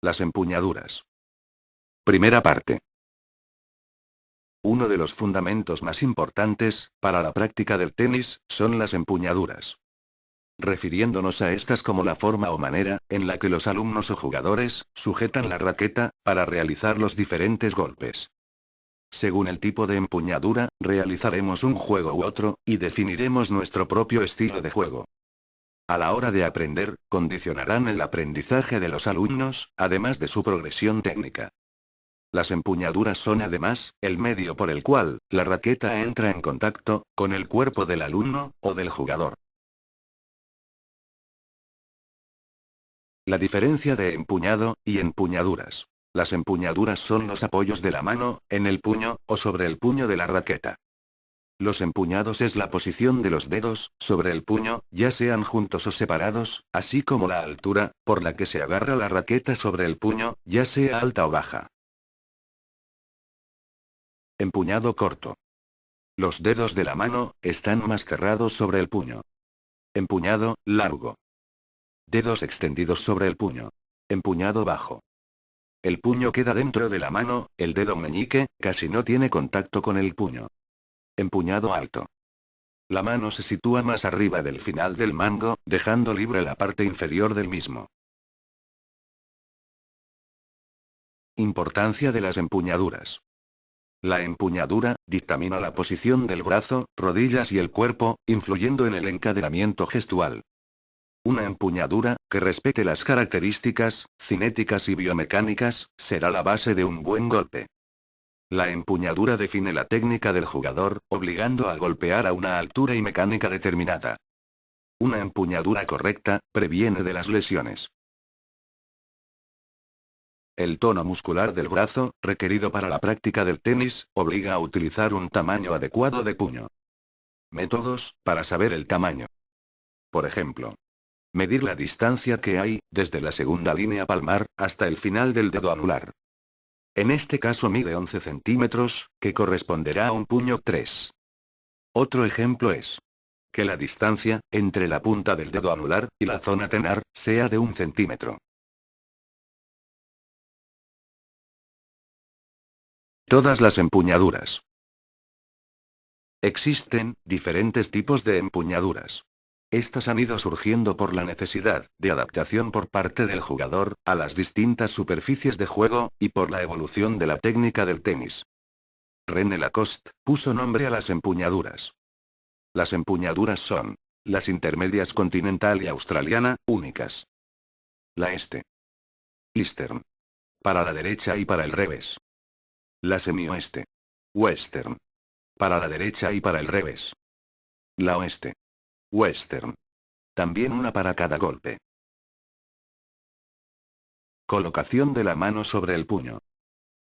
Las empuñaduras. Primera parte. Uno de los fundamentos más importantes, para la práctica del tenis, son las empuñaduras. Refiriéndonos a estas como la forma o manera, en la que los alumnos o jugadores, sujetan la raqueta, para realizar los diferentes golpes. Según el tipo de empuñadura, realizaremos un juego u otro, y definiremos nuestro propio estilo de juego. A la hora de aprender, condicionarán el aprendizaje de los alumnos, además de su progresión técnica. Las empuñaduras son además, el medio por el cual, la raqueta entra en contacto, con el cuerpo del alumno, o del jugador. La diferencia de empuñado, y empuñaduras. Las empuñaduras son los apoyos de la mano, en el puño, o sobre el puño de la raqueta. Los empuñados es la posición de los dedos, sobre el puño, ya sean juntos o separados, así como la altura, por la que se agarra la raqueta sobre el puño, ya sea alta o baja. Empuñado corto. Los dedos de la mano, están más cerrados sobre el puño. Empuñado, largo. Dedos extendidos sobre el puño. Empuñado bajo. El puño queda dentro de la mano, el dedo meñique, casi no tiene contacto con el puño. Empuñado alto. La mano se sitúa más arriba del final del mango, dejando libre la parte inferior del mismo. Importancia de las empuñaduras. La empuñadura, dictamina la posición del brazo, rodillas y el cuerpo, influyendo en el encadenamiento gestual. Una empuñadura, que respete las características, cinéticas y biomecánicas, será la base de un buen golpe. La empuñadura define la técnica del jugador, obligando a golpear a una altura y mecánica determinada. Una empuñadura correcta, previene de las lesiones. El tono muscular del brazo, requerido para la práctica del tenis, obliga a utilizar un tamaño adecuado de puño. Métodos, para saber el tamaño. Por ejemplo, medir la distancia que hay, desde la segunda línea palmar, hasta el final del dedo anular. En este caso mide 11 centímetros, que corresponderá a un puño 3. Otro ejemplo es que la distancia, entre la punta del dedo anular, y la zona tenar, sea de 1 centímetro. Todas las empuñaduras. Existen diferentes tipos de empuñaduras. Estas han ido surgiendo por la necesidad de adaptación por parte del jugador a las distintas superficies de juego, y por la evolución de la técnica del tenis. René Lacoste puso nombre a las empuñaduras. Las empuñaduras son las intermedias continental y australiana, únicas. La este. Eastern. Para la derecha y para el revés. La semioeste. Western. Para la derecha y para el revés. La oeste. Western. También una para cada golpe. Colocación de la mano sobre el puño.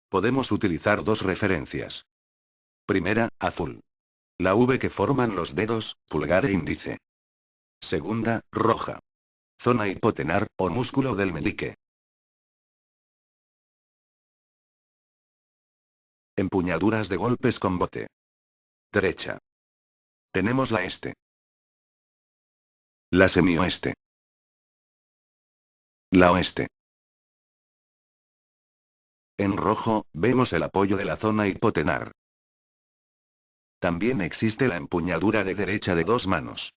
Podemos utilizar dos referencias. Primera, azul. La V que forman los dedos, pulgar e índice. Segunda, roja. Zona hipotenar, o músculo del meñique. Empuñaduras de golpes con bote. Derecha. Tenemos la este. La semioeste. La oeste. En rojo, vemos el apoyo de la zona hipotenar. También existe la empuñadura de derecha de dos manos.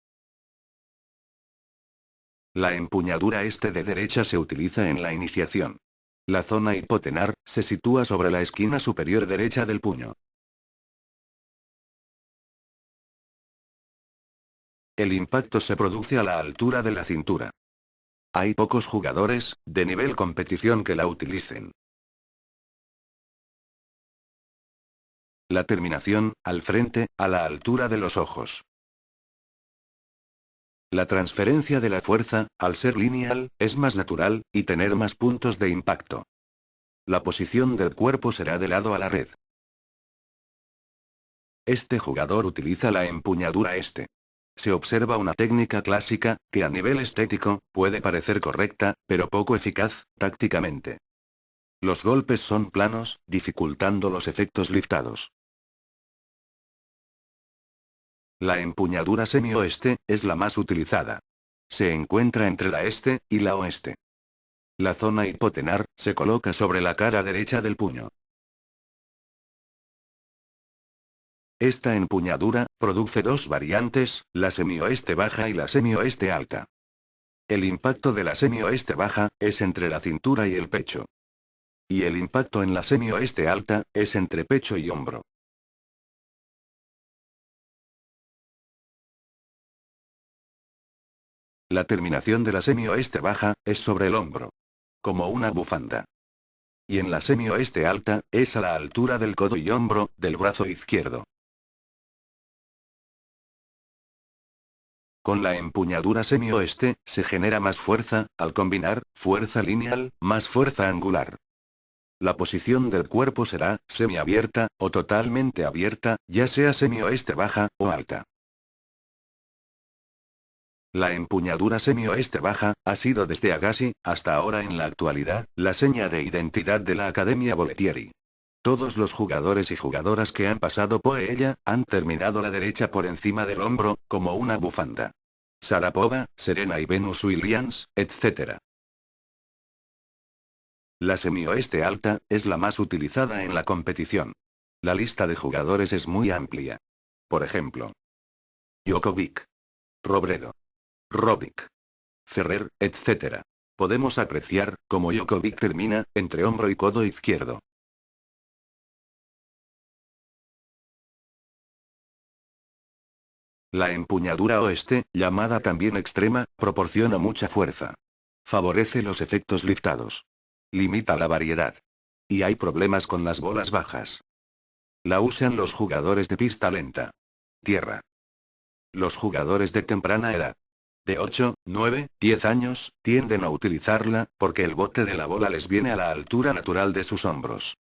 La empuñadura este de derecha se utiliza en la iniciación. La zona hipotenar, se sitúa sobre la esquina superior derecha del puño. El impacto se produce a la altura de la cintura. Hay pocos jugadores, de nivel competición que la utilicen. La terminación, al frente, a la altura de los ojos. La transferencia de la fuerza, al ser lineal, es más natural, y tener más puntos de impacto. La posición del cuerpo será de lado a la red. Este jugador utiliza la empuñadura este. Se observa una técnica clásica, que a nivel estético, puede parecer correcta, pero poco eficaz, tácticamente. Los golpes son planos, dificultando los efectos liftados. La empuñadura semioeste, es la más utilizada. Se encuentra entre la este, y la oeste. La zona hipotenar se coloca sobre la cara derecha del puño. Esta empuñadura produce dos variantes, la semioeste baja y la semioeste alta. El impacto de la semioeste baja es entre la cintura y el pecho. Y el impacto en la semioeste alta es entre pecho y hombro. La terminación de la semioeste baja es sobre el hombro, como una bufanda. Y en la semioeste alta es a la altura del codo y hombro del brazo izquierdo. Con la empuñadura semioeste, se genera más fuerza, al combinar, fuerza lineal, más fuerza angular. La posición del cuerpo será, semiabierta, o totalmente abierta, ya sea semioeste baja, o alta. La empuñadura semioeste baja, ha sido desde Agassi, hasta ahora en la actualidad, la seña de identidad de la Academia Bollettieri. Todos los jugadores y jugadoras que han pasado por ella, han terminado la derecha por encima del hombro, como una bufanda. Sharapova, Serena y Venus Williams, etc. La semioeste alta, es la más utilizada en la competición. La lista de jugadores es muy amplia. Por ejemplo, Djokovic, Robredo, Roddick, Ferrer, etc. Podemos apreciar cómo Djokovic termina entre hombro y codo izquierdo. La empuñadura oeste, llamada también extrema, proporciona mucha fuerza. Favorece los efectos liftados. Limita la variedad. Y hay problemas con las bolas bajas. La usan los jugadores de pista lenta. Tierra. Los jugadores de temprana edad, de 8, 9, 10 años, tienden a utilizarla, porque el bote de la bola les viene a la altura natural de sus hombros.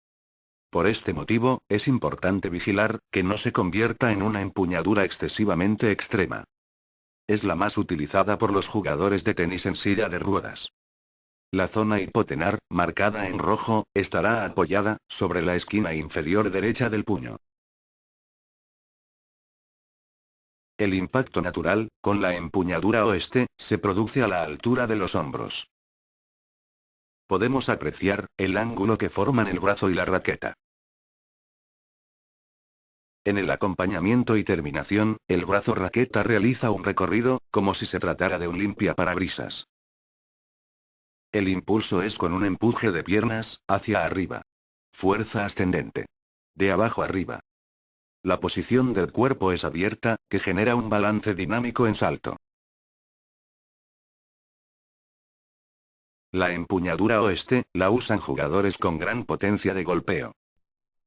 Por este motivo, es importante vigilar, que no se convierta en una empuñadura excesivamente extrema. Es la más utilizada por los jugadores de tenis en silla de ruedas. La zona hipotenar, marcada en rojo, estará apoyada, sobre la esquina inferior derecha del puño. El impacto natural, con la empuñadura oeste, se produce a la altura de los hombros. Podemos apreciar, el ángulo que forman el brazo y la raqueta. En el acompañamiento y terminación, el brazo raqueta realiza un recorrido, como si se tratara de un limpiaparabrisas. El impulso es con un empuje de piernas, hacia arriba. Fuerza ascendente. De abajo arriba. La posición del cuerpo es abierta, que genera un balance dinámico en salto. La empuñadura oeste, la usan jugadores con gran potencia de golpeo.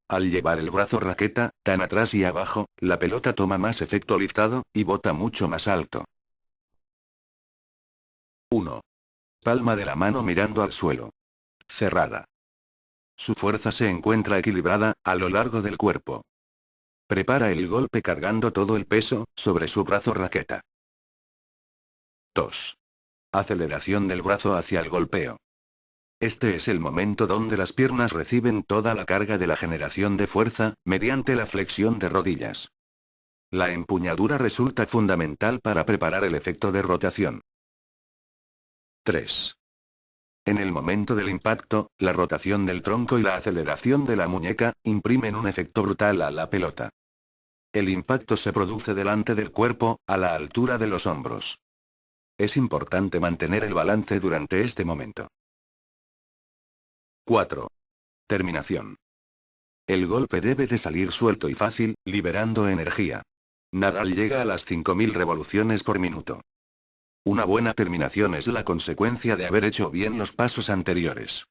Al llevar el brazo raqueta, tan atrás y abajo, la pelota toma más efecto liftado, y bota mucho más alto. 1. Palma de la mano mirando al suelo. Cerrada. Su fuerza se encuentra equilibrada, a lo largo del cuerpo. Prepara el golpe cargando todo el peso, sobre su brazo raqueta. 2. Aceleración del brazo hacia el golpeo. Este es el momento donde las piernas reciben toda la carga de la generación de fuerza, mediante la flexión de rodillas. La empuñadura resulta fundamental para preparar el efecto de rotación. 3. En el momento del impacto, la rotación del tronco y la aceleración de la muñeca, imprimen un efecto brutal a la pelota. El impacto se produce delante del cuerpo, a la altura de los hombros. Es importante mantener el balance durante este momento. 4. Terminación. El golpe debe de salir suelto y fácil, liberando energía. Nadal llega a las 5000 revoluciones por minuto. Una buena terminación es la consecuencia de haber hecho bien los pasos anteriores.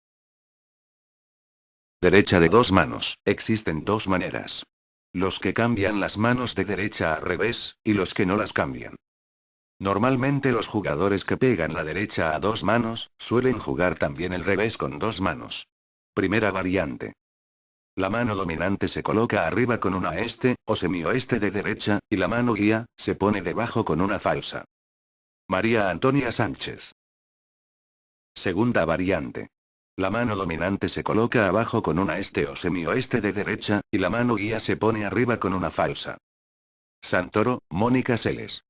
Derecha de dos manos. Existen dos maneras. Los que cambian las manos de derecha a revés, y los que no las cambian. Normalmente los jugadores que pegan la derecha a dos manos, suelen jugar también el revés con dos manos. Primera variante. La mano dominante se coloca arriba con una este, o semioeste de derecha, y la mano guía, se pone debajo con una falsa. María Antonia Sánchez. Segunda variante. La mano dominante se coloca abajo con una este o semioeste de derecha, y la mano guía se pone arriba con una falsa. Santoro, Mónica Seles.